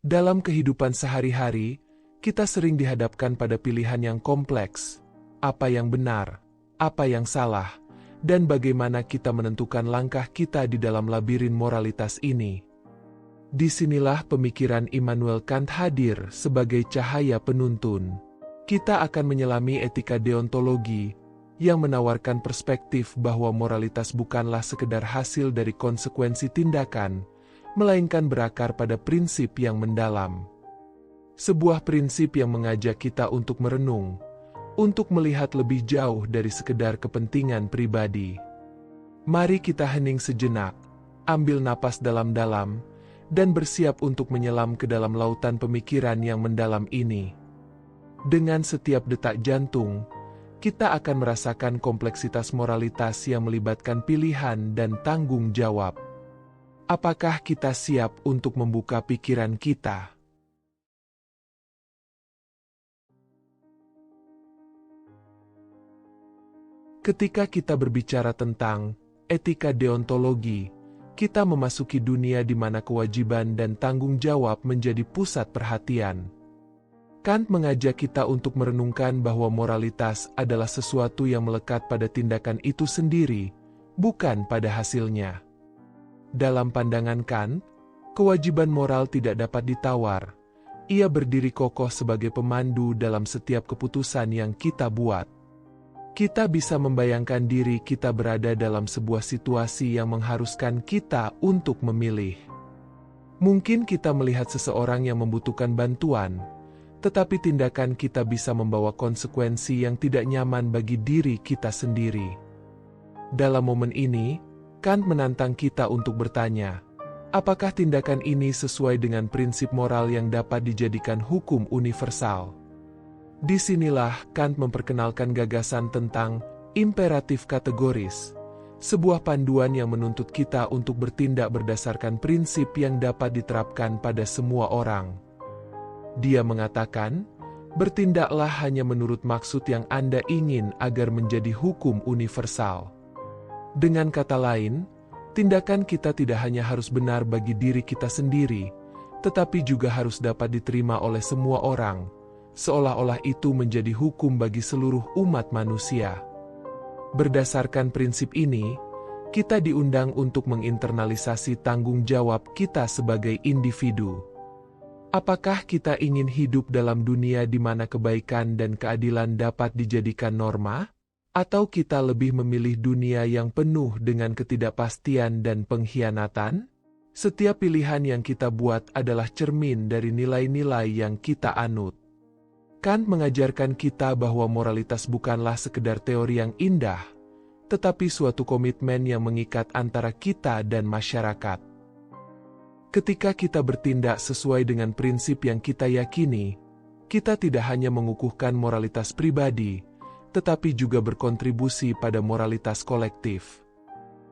Dalam kehidupan sehari-hari, kita sering dihadapkan pada pilihan yang kompleks, apa yang benar, apa yang salah, dan bagaimana kita menentukan langkah kita di dalam labirin moralitas ini. Disinilah pemikiran Immanuel Kant hadir sebagai cahaya penuntun. Kita akan menyelami etika deontologi yang menawarkan perspektif bahwa moralitas bukanlah sekedar hasil dari konsekuensi tindakan, melainkan berakar pada prinsip yang mendalam. Sebuah prinsip yang mengajak kita untuk merenung, untuk melihat lebih jauh dari sekedar kepentingan pribadi. Mari kita hening sejenak, ambil napas dalam-dalam, dan bersiap untuk menyelam ke dalam lautan pemikiran yang mendalam ini. Dengan setiap detak jantung, kita akan merasakan kompleksitas moralitas yang melibatkan pilihan dan tanggung jawab. Apakah kita siap untuk membuka pikiran kita? Ketika kita berbicara tentang etika deontologi, kita memasuki dunia di mana kewajiban dan tanggung jawab menjadi pusat perhatian. Kant mengajak kita untuk merenungkan bahwa moralitas adalah sesuatu yang melekat pada tindakan itu sendiri, bukan pada hasilnya. Dalam pandangan Kant, kewajiban moral tidak dapat ditawar. Ia berdiri kokoh sebagai pemandu dalam setiap keputusan yang kita buat. Kita bisa membayangkan diri kita berada dalam sebuah situasi yang mengharuskan kita untuk memilih. Mungkin kita melihat seseorang yang membutuhkan bantuan, tetapi tindakan kita bisa membawa konsekuensi yang tidak nyaman bagi diri kita sendiri. Dalam momen ini, Kant menantang kita untuk bertanya, apakah tindakan ini sesuai dengan prinsip moral yang dapat dijadikan hukum universal? Disinilah Kant memperkenalkan gagasan tentang imperatif kategoris, sebuah panduan yang menuntut kita untuk bertindak berdasarkan prinsip yang dapat diterapkan pada semua orang. Dia mengatakan, bertindaklah hanya menurut maksud yang Anda ingin agar menjadi hukum universal. Dengan kata lain, tindakan kita tidak hanya harus benar bagi diri kita sendiri, tetapi juga harus dapat diterima oleh semua orang, seolah-olah itu menjadi hukum bagi seluruh umat manusia. Berdasarkan prinsip ini, kita diundang untuk menginternalisasi tanggung jawab kita sebagai individu. Apakah kita ingin hidup dalam dunia di mana kebaikan dan keadilan dapat dijadikan norma? Atau kita lebih memilih dunia yang penuh dengan ketidakpastian dan pengkhianatan? Setiap pilihan yang kita buat adalah cermin dari nilai-nilai yang kita anut. Kant mengajarkan kita bahwa moralitas bukanlah sekedar teori yang indah, tetapi suatu komitmen yang mengikat antara kita dan masyarakat. Ketika kita bertindak sesuai dengan prinsip yang kita yakini, kita tidak hanya mengukuhkan moralitas pribadi, tetapi juga berkontribusi pada moralitas kolektif.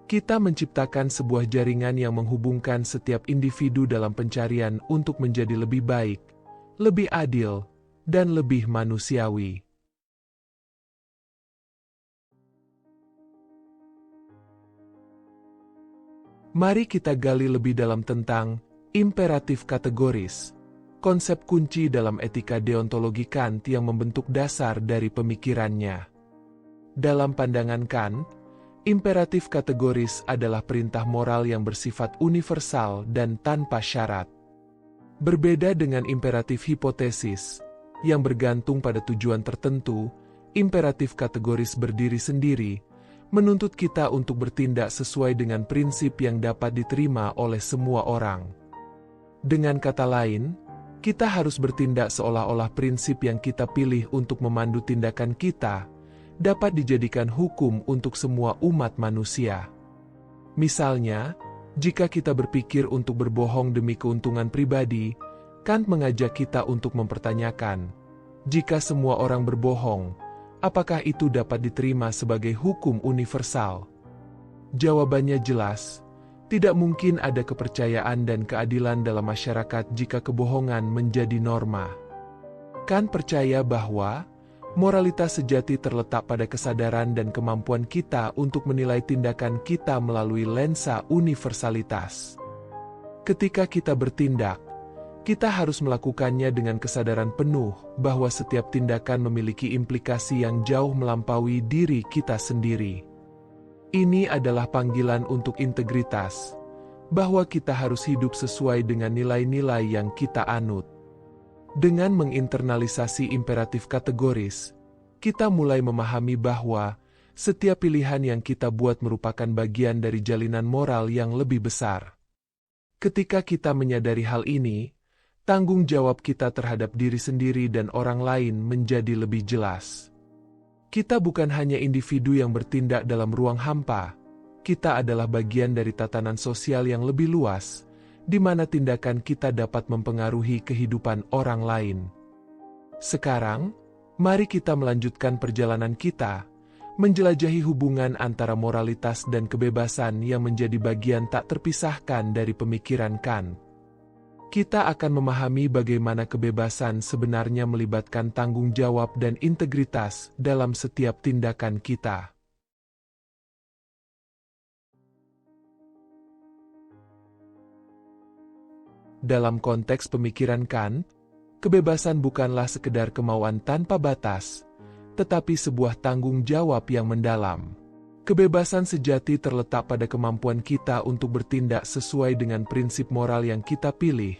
Kita menciptakan sebuah jaringan yang menghubungkan setiap individu dalam pencarian untuk menjadi lebih baik, lebih adil, dan lebih manusiawi. Mari kita gali lebih dalam tentang imperatif kategoris, konsep kunci dalam etika deontologi Kant yang membentuk dasar dari pemikirannya. Dalam pandangan Kant, imperatif kategoris adalah perintah moral yang bersifat universal dan tanpa syarat. Berbeda dengan imperatif hipotesis, yang bergantung pada tujuan tertentu, imperatif kategoris berdiri sendiri, menuntut kita untuk bertindak sesuai dengan prinsip yang dapat diterima oleh semua orang. Dengan kata lain, kita harus bertindak seolah-olah prinsip yang kita pilih untuk memandu tindakan kita dapat dijadikan hukum untuk semua umat manusia. Misalnya, jika kita berpikir untuk berbohong demi keuntungan pribadi, Kant mengajak kita untuk mempertanyakan, jika semua orang berbohong, apakah itu dapat diterima sebagai hukum universal? Jawabannya jelas, tidak mungkin ada kepercayaan dan keadilan dalam masyarakat jika kebohongan menjadi norma. Kant percaya bahwa moralitas sejati terletak pada kesadaran dan kemampuan kita untuk menilai tindakan kita melalui lensa universalitas. Ketika kita bertindak, Kita harus melakukannya dengan kesadaran penuh bahwa setiap tindakan memiliki implikasi yang jauh melampaui diri kita sendiri. Ini adalah panggilan untuk integritas, bahwa kita harus hidup sesuai dengan nilai-nilai yang kita anut. Dengan menginternalisasi imperatif kategoris, kita mulai memahami bahwa setiap pilihan yang kita buat merupakan bagian dari jalinan moral yang lebih besar. Ketika kita menyadari hal ini, tanggung jawab kita terhadap diri sendiri dan orang lain menjadi lebih jelas. Kita bukan hanya individu yang bertindak dalam ruang hampa, kita adalah bagian dari tatanan sosial yang lebih luas, di mana tindakan kita dapat mempengaruhi kehidupan orang lain. Sekarang, mari kita melanjutkan perjalanan kita, menjelajahi hubungan antara moralitas dan kebebasan yang menjadi bagian tak terpisahkan dari pemikiran Kant. Kita akan memahami bagaimana kebebasan sebenarnya melibatkan tanggung jawab dan integritas dalam setiap tindakan kita. Dalam konteks pemikiran Kant, kebebasan bukanlah sekedar kemauan tanpa batas, tetapi sebuah tanggung jawab yang mendalam. Kebebasan sejati terletak pada kemampuan kita untuk bertindak sesuai dengan prinsip moral yang kita pilih,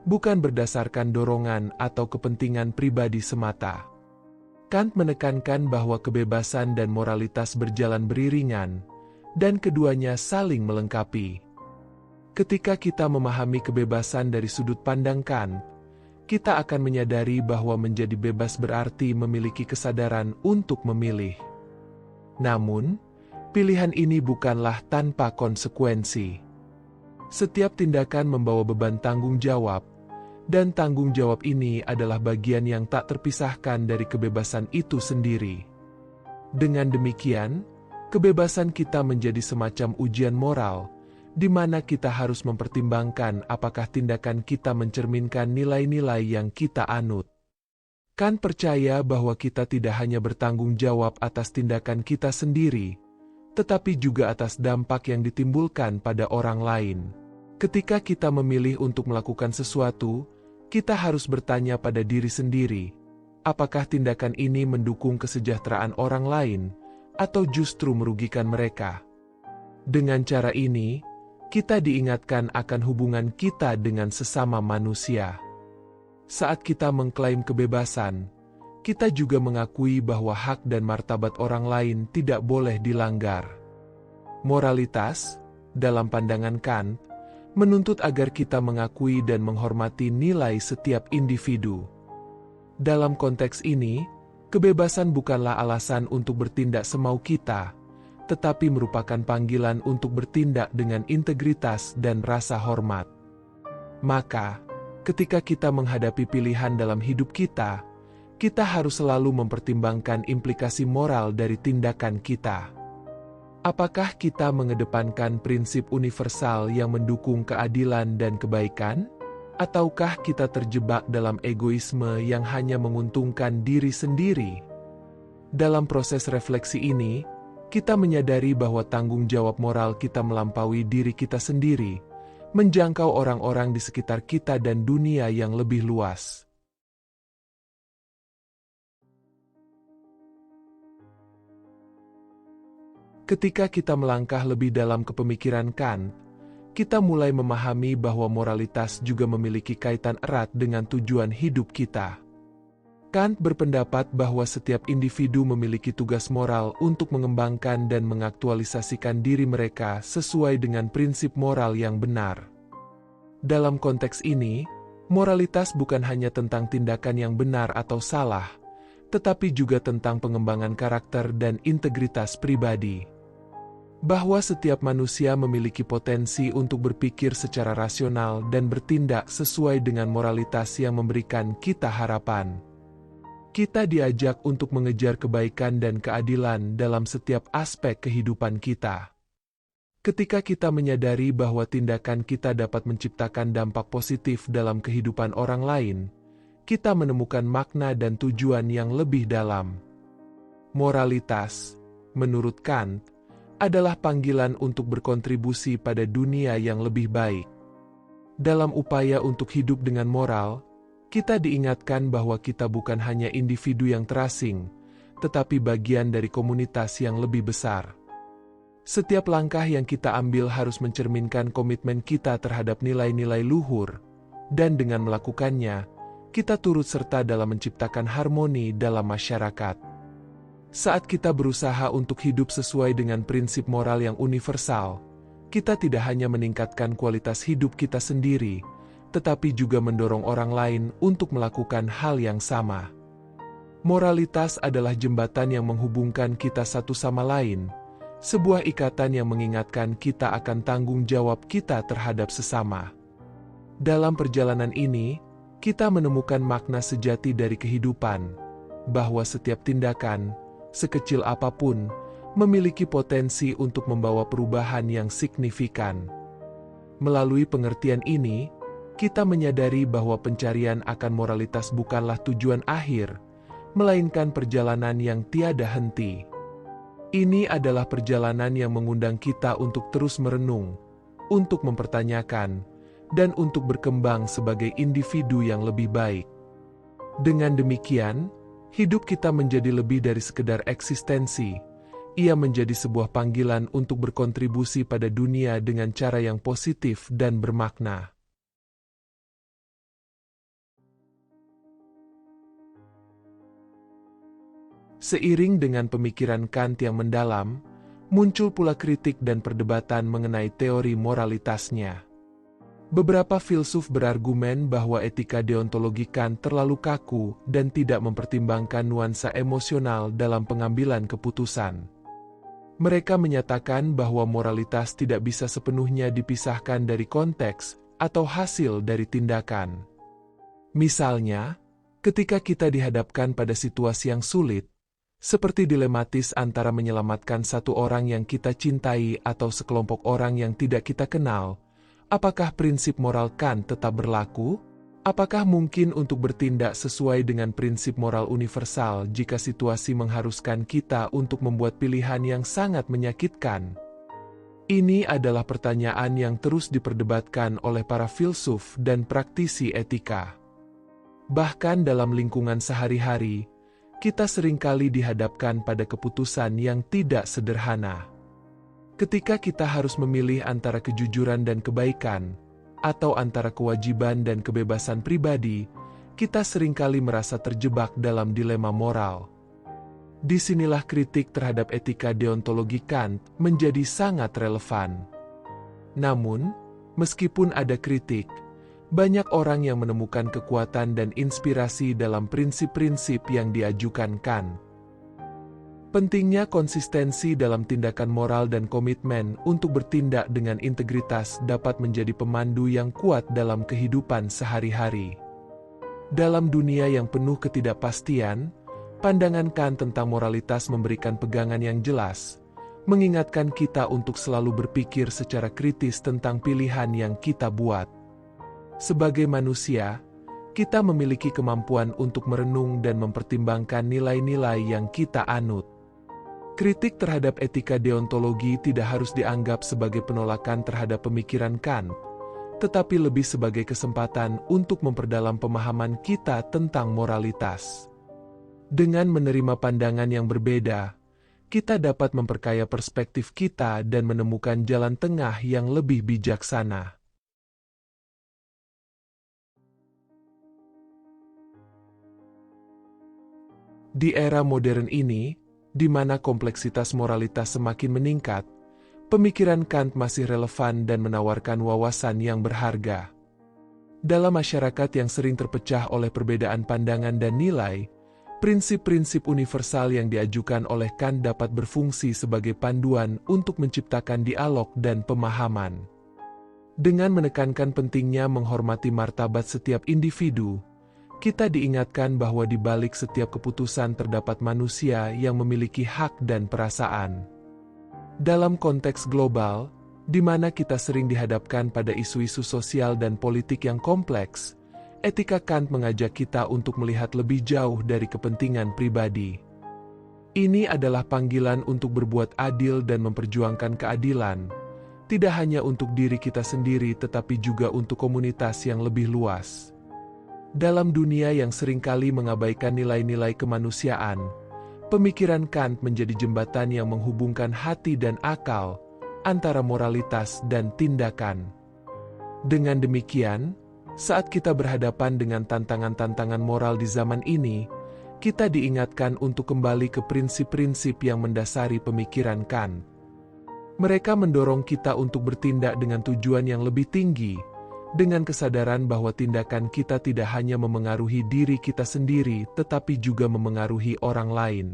bukan berdasarkan dorongan atau kepentingan pribadi semata. Kant menekankan bahwa kebebasan dan moralitas berjalan beriringan, dan keduanya saling melengkapi. Ketika kita memahami kebebasan dari sudut pandang Kant, kita akan menyadari bahwa menjadi bebas berarti memiliki kesadaran untuk memilih. Namun, pilihan ini bukanlah tanpa konsekuensi. Setiap tindakan membawa beban tanggung jawab, dan tanggung jawab ini adalah bagian yang tak terpisahkan dari kebebasan itu sendiri. Dengan demikian, kebebasan kita menjadi semacam ujian moral, di mana kita harus mempertimbangkan apakah tindakan kita mencerminkan nilai-nilai yang kita anut. Kant percaya bahwa kita tidak hanya bertanggung jawab atas tindakan kita sendiri, tetapi juga atas dampak yang ditimbulkan pada orang lain. Ketika kita memilih untuk melakukan sesuatu, kita harus bertanya pada diri sendiri, apakah tindakan ini mendukung kesejahteraan orang lain, atau justru merugikan mereka. Dengan cara ini, kita diingatkan akan hubungan kita dengan sesama manusia. Saat kita mengklaim kebebasan, kita juga mengakui bahwa hak dan martabat orang lain tidak boleh dilanggar. Moralitas, dalam pandangan Kant, menuntut agar kita mengakui dan menghormati nilai setiap individu. Dalam konteks ini, kebebasan bukanlah alasan untuk bertindak semau kita, tetapi merupakan panggilan untuk bertindak dengan integritas dan rasa hormat. Maka, ketika kita menghadapi pilihan dalam hidup kita harus selalu mempertimbangkan implikasi moral dari tindakan kita. Apakah kita mengedepankan prinsip universal yang mendukung keadilan dan kebaikan? Ataukah kita terjebak dalam egoisme yang hanya menguntungkan diri sendiri? Dalam proses refleksi ini, kita menyadari bahwa tanggung jawab moral kita melampaui diri kita sendiri, menjangkau orang-orang di sekitar kita dan dunia yang lebih luas. Ketika kita melangkah lebih dalam ke pemikiran Kant, kita mulai memahami bahwa moralitas juga memiliki kaitan erat dengan tujuan hidup kita. Kant berpendapat bahwa setiap individu memiliki tugas moral untuk mengembangkan dan mengaktualisasikan diri mereka sesuai dengan prinsip moral yang benar. Dalam konteks ini, moralitas bukan hanya tentang tindakan yang benar atau salah, tetapi juga tentang pengembangan karakter dan integritas pribadi. Bahwa setiap manusia memiliki potensi untuk berpikir secara rasional dan bertindak sesuai dengan moralitas yang memberikan kita harapan. Kita diajak untuk mengejar kebaikan dan keadilan dalam setiap aspek kehidupan kita. Ketika kita menyadari bahwa tindakan kita dapat menciptakan dampak positif dalam kehidupan orang lain, kita menemukan makna dan tujuan yang lebih dalam. Moralitas, menurut Kant, adalah panggilan untuk berkontribusi pada dunia yang lebih baik. Dalam upaya untuk hidup dengan moral, kita diingatkan bahwa kita bukan hanya individu yang terasing, tetapi bagian dari komunitas yang lebih besar. Setiap langkah yang kita ambil harus mencerminkan komitmen kita terhadap nilai-nilai luhur, dan dengan melakukannya, kita turut serta dalam menciptakan harmoni dalam masyarakat. Saat kita berusaha untuk hidup sesuai dengan prinsip moral yang universal, kita tidak hanya meningkatkan kualitas hidup kita sendiri, tetapi juga mendorong orang lain untuk melakukan hal yang sama. Moralitas adalah jembatan yang menghubungkan kita satu sama lain, sebuah ikatan yang mengingatkan kita akan tanggung jawab kita terhadap sesama. Dalam perjalanan ini, kita menemukan makna sejati dari kehidupan, bahwa setiap tindakan, sekecil apapun, memiliki potensi untuk membawa perubahan yang signifikan. Melalui pengertian ini, kita menyadari bahwa pencarian akan moralitas bukanlah tujuan akhir, melainkan perjalanan yang tiada henti. Ini adalah perjalanan yang mengundang kita untuk terus merenung, untuk mempertanyakan, dan untuk berkembang sebagai individu yang lebih baik. Dengan demikian, hidup kita menjadi lebih dari sekedar eksistensi. Ia menjadi sebuah panggilan untuk berkontribusi pada dunia dengan cara yang positif dan bermakna. Seiring dengan pemikiran Kant yang mendalam, muncul pula kritik dan perdebatan mengenai teori moralitasnya. Beberapa filsuf berargumen bahwa etika deontologi Kant terlalu kaku dan tidak mempertimbangkan nuansa emosional dalam pengambilan keputusan. Mereka menyatakan bahwa moralitas tidak bisa sepenuhnya dipisahkan dari konteks atau hasil dari tindakan. Misalnya, ketika kita dihadapkan pada situasi yang sulit, seperti dilematis antara menyelamatkan satu orang yang kita cintai atau sekelompok orang yang tidak kita kenal, apakah prinsip moral Kant tetap berlaku? Apakah mungkin untuk bertindak sesuai dengan prinsip moral universal jika situasi mengharuskan kita untuk membuat pilihan yang sangat menyakitkan? Ini adalah pertanyaan yang terus diperdebatkan oleh para filsuf dan praktisi etika. Bahkan dalam lingkungan sehari-hari, kita seringkali dihadapkan pada keputusan yang tidak sederhana. Ketika kita harus memilih antara kejujuran dan kebaikan, atau antara kewajiban dan kebebasan pribadi, kita seringkali merasa terjebak dalam dilema moral. Disinilah kritik terhadap etika deontologi Kant menjadi sangat relevan. Namun, meskipun ada kritik, banyak orang yang menemukan kekuatan dan inspirasi dalam prinsip-prinsip yang diajukan Kant. Pentingnya konsistensi dalam tindakan moral dan komitmen untuk bertindak dengan integritas dapat menjadi pemandu yang kuat dalam kehidupan sehari-hari. Dalam dunia yang penuh ketidakpastian, pandangan Kant tentang moralitas memberikan pegangan yang jelas, mengingatkan kita untuk selalu berpikir secara kritis tentang pilihan yang kita buat. Sebagai manusia, kita memiliki kemampuan untuk merenung dan mempertimbangkan nilai-nilai yang kita anut. Kritik terhadap etika deontologi tidak harus dianggap sebagai penolakan terhadap pemikiran Kant, tetapi lebih sebagai kesempatan untuk memperdalam pemahaman kita tentang moralitas. Dengan menerima pandangan yang berbeda, kita dapat memperkaya perspektif kita dan menemukan jalan tengah yang lebih bijaksana. Di era modern ini, di mana kompleksitas moralitas semakin meningkat, pemikiran Kant masih relevan dan menawarkan wawasan yang berharga. Dalam masyarakat yang sering terpecah oleh perbedaan pandangan dan nilai, prinsip-prinsip universal yang diajukan oleh Kant dapat berfungsi sebagai panduan untuk menciptakan dialog dan pemahaman. Dengan menekankan pentingnya menghormati martabat setiap individu, kita diingatkan bahwa di balik setiap keputusan terdapat manusia yang memiliki hak dan perasaan. Dalam konteks global, di mana kita sering dihadapkan pada isu-isu sosial dan politik yang kompleks, etika Kant mengajak kita untuk melihat lebih jauh dari kepentingan pribadi. Ini adalah panggilan untuk berbuat adil dan memperjuangkan keadilan, tidak hanya untuk diri kita sendiri tetapi juga untuk komunitas yang lebih luas. Dalam dunia yang seringkali mengabaikan nilai-nilai kemanusiaan, pemikiran Kant menjadi jembatan yang menghubungkan hati dan akal, antara moralitas dan tindakan. Dengan demikian, saat kita berhadapan dengan tantangan-tantangan moral di zaman ini, kita diingatkan untuk kembali ke prinsip-prinsip yang mendasari pemikiran Kant. Mereka mendorong kita untuk bertindak dengan tujuan yang lebih tinggi, dengan kesadaran bahwa tindakan kita tidak hanya memengaruhi diri kita sendiri tetapi juga memengaruhi orang lain.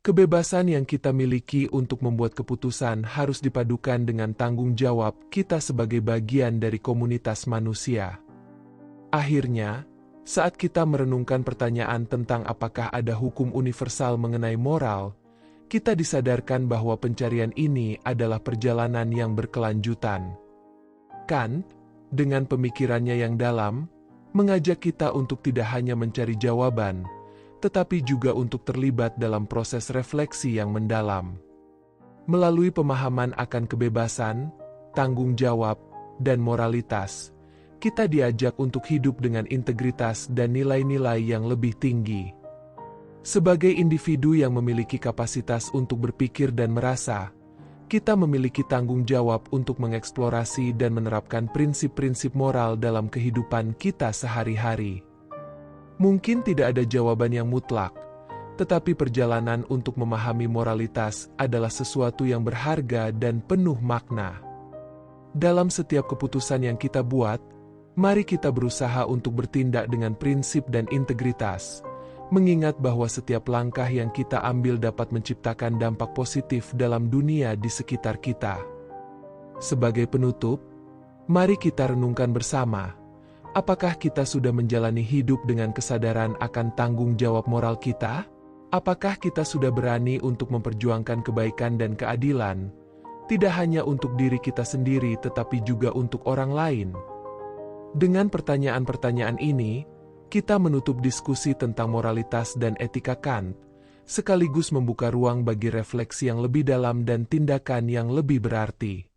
Kebebasan yang kita miliki untuk membuat keputusan harus dipadukan dengan tanggung jawab kita sebagai bagian dari komunitas manusia. Akhirnya, saat kita merenungkan pertanyaan tentang apakah ada hukum universal mengenai moral, kita disadarkan bahwa pencarian ini adalah perjalanan yang berkelanjutan. Kant, dengan pemikirannya yang dalam, mengajak kita untuk tidak hanya mencari jawaban, tetapi juga untuk terlibat dalam proses refleksi yang mendalam. Melalui pemahaman akan kebebasan, tanggung jawab, dan moralitas, kita diajak untuk hidup dengan integritas dan nilai-nilai yang lebih tinggi. Sebagai individu yang memiliki kapasitas untuk berpikir dan merasa, kita memiliki tanggung jawab untuk mengeksplorasi dan menerapkan prinsip-prinsip moral dalam kehidupan kita sehari-hari. Mungkin tidak ada jawaban yang mutlak, tetapi perjalanan untuk memahami moralitas adalah sesuatu yang berharga dan penuh makna. Dalam setiap keputusan yang kita buat, mari kita berusaha untuk bertindak dengan prinsip dan integritas, mengingat bahwa setiap langkah yang kita ambil dapat menciptakan dampak positif dalam dunia di sekitar kita. Sebagai penutup, mari kita renungkan bersama. Apakah kita sudah menjalani hidup dengan kesadaran akan tanggung jawab moral kita? Apakah kita sudah berani untuk memperjuangkan kebaikan dan keadilan, tidak hanya untuk diri kita sendiri tetapi juga untuk orang lain? Dengan pertanyaan-pertanyaan ini, kita menutup diskusi tentang moralitas dan etika Kant, sekaligus membuka ruang bagi refleksi yang lebih dalam dan tindakan yang lebih berarti.